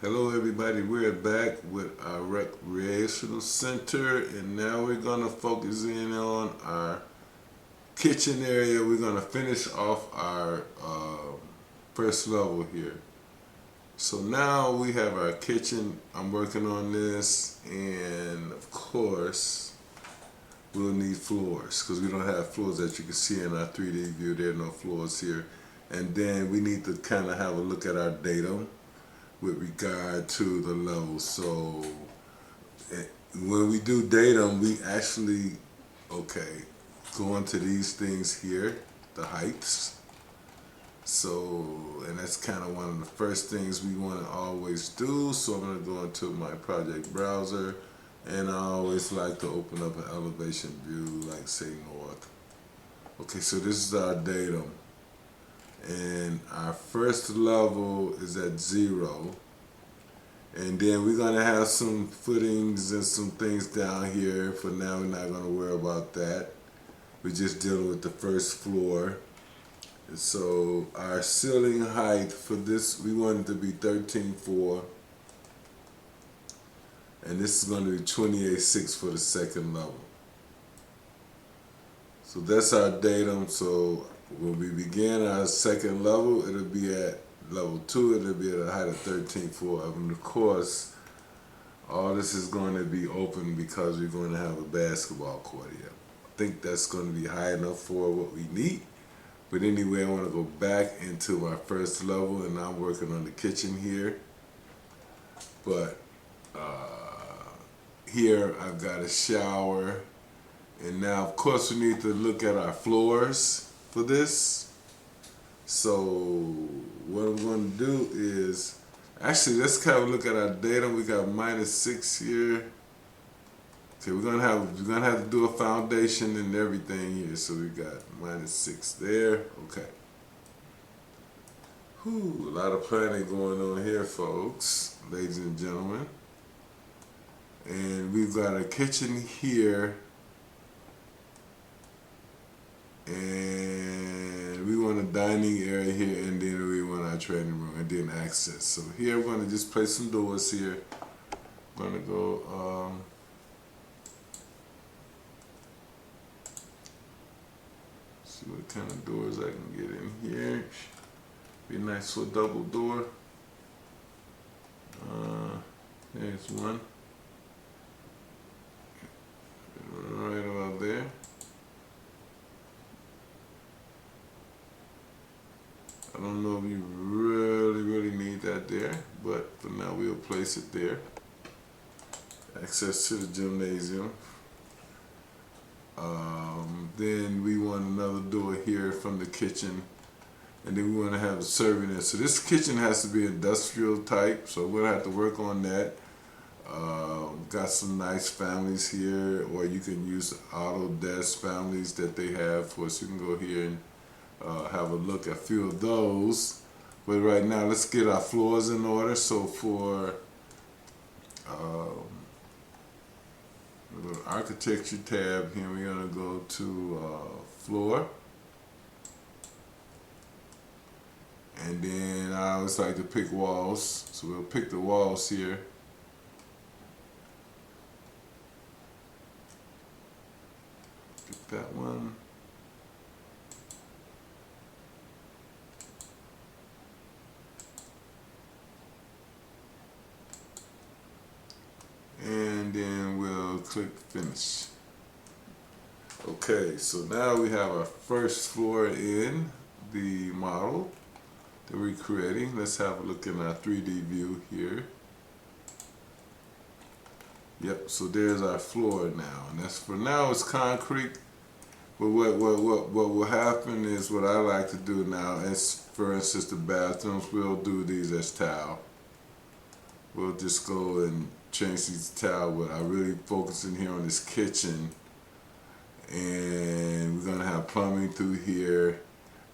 Hello everybody, we're back with our recreational center, and now we're going to focus in on our kitchen area. We're going to finish off our first level here. So now we have our kitchen. I'm working on this, and of course we'll need floors because we don't have floors that you can see in our 3D view. There are no floors here. And then we need to kind of have a look at our datum with regard to the levels. So when we do datum, we actually, go into these things here, the heights. So, and that's kind of one of the first things we want to always do. So I'm going to go into my project browser, and I always like to open up an elevation view, like say north. Okay, so this is our datum. And our first level is at 0, and then we're going to have some footings and some things down here. For now, we're not going to worry about that. We're just dealing with the first floor. And so our ceiling height for this, we want it to be 13.4, and this is going to be 28.6 for the second level. So that's our datum. So when we begin our second level, it'll be at level 2, it'll be at a height of 13.4. And of course, all this is going to be open because we're going to have a basketball court here. I think that's going to be high enough for what we need. But anyway, I want to go back into our first level, and I'm working on the kitchen here. But here I've got a shower. And now, of course, we need to look at our floors for this. So what I'm going to do is, actually, let's kind of look at our datum. We got -6 here. Okay, we're gonna have to do a foundation and everything here. So we got -6 there. Okay. Whew, a lot of planning going on here, folks, ladies and gentlemen. And we've got a kitchen here. And we want a dining area here, and then we want our training room, and then access. So here we're going to just place some doors here. I'm going to go see what kind of doors I can get in here. Be a nice little double door. There's one. Right about there. I don't know if you really need that there, but for now we'll place it there. Access to the gymnasium. Then we want another door here from the kitchen, and then we want to have a serving area. So this kitchen has to be industrial type, so we'll have to work on that. Got some nice families here, or you can use Autodesk families that they have for us. You can go here and have a look at a few of those. But right now, let's get our floors in order. So for the architecture tab here, we're going to go to floor. And then I always like to pick walls. So we'll pick the walls here. Pick that one. And then we'll click finish. Okay, so now we have our first floor in the model that we're creating. Let's have a look in our 3D view here. Yep, so there's our floor now, and that's for now it's concrete. But what will happen is, what I like to do now is, for instance, the bathrooms, we'll do these as tile. We'll just go and change these to tile, but I really focus in here on this kitchen, and we're gonna have plumbing through here.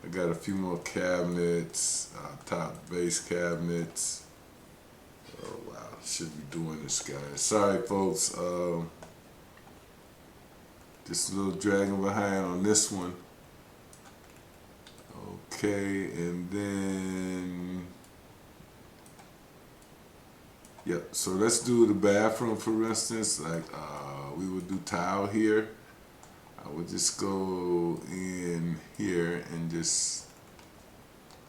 I got a few more cabinets, top base cabinets. Oh wow, should be doing this, guys. Sorry folks, just a little dragging behind on this one. Okay, and then Yep, so let's do the bathroom for instance. Like we would do tile here. I would just go in here and just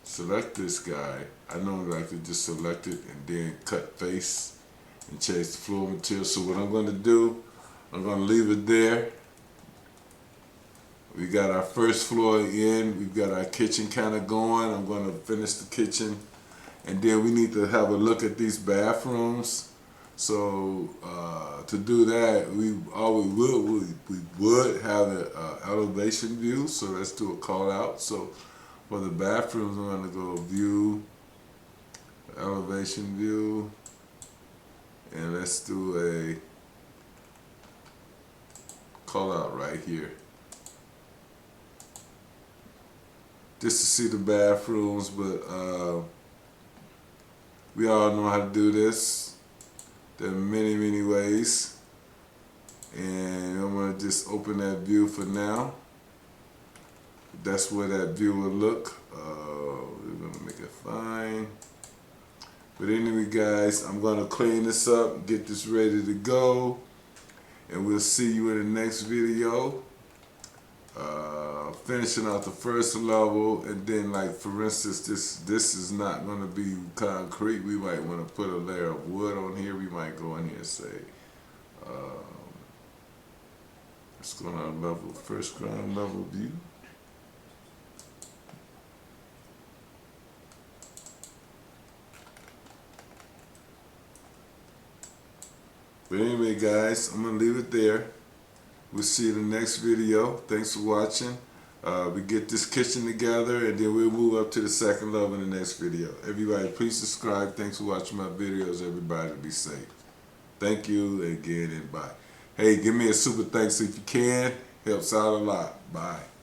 select this guy. I normally like to just select it and then cut face and change the floor material. So what I'm going to do, I'm going to leave it there. We got our first floor in. We've got our kitchen kind of going. I'm going to finish the kitchen. And then we need to have a look at these bathrooms. So to do that, we would have an elevation view. So let's do a call out. So for the bathrooms, I'm going to go view, elevation view, and let's do a call out right here. Just to see the bathrooms, but we all know how to do this. There are many ways, and I'm going to just open that view for now. That's where that view will look. We're going to make it fine. But anyway, guys, I'm going to clean this up, get this ready to go, and we'll see you in the next video. Finishing out the first level, and then, like for instance, this is not going to be concrete. We might want to put a layer of wood on here. We might go in here and say, let's go on level, first ground level view. But anyway, guys, I'm going to leave it there. We'll see you in the next video. Thanks for watching. We get this kitchen together, and then we'll move up to the second level in the next video. Everybody, please subscribe. Thanks for watching my videos. Everybody, be safe. Thank you again, and bye. Hey, give me a super thanks if you can. Helps out a lot. Bye.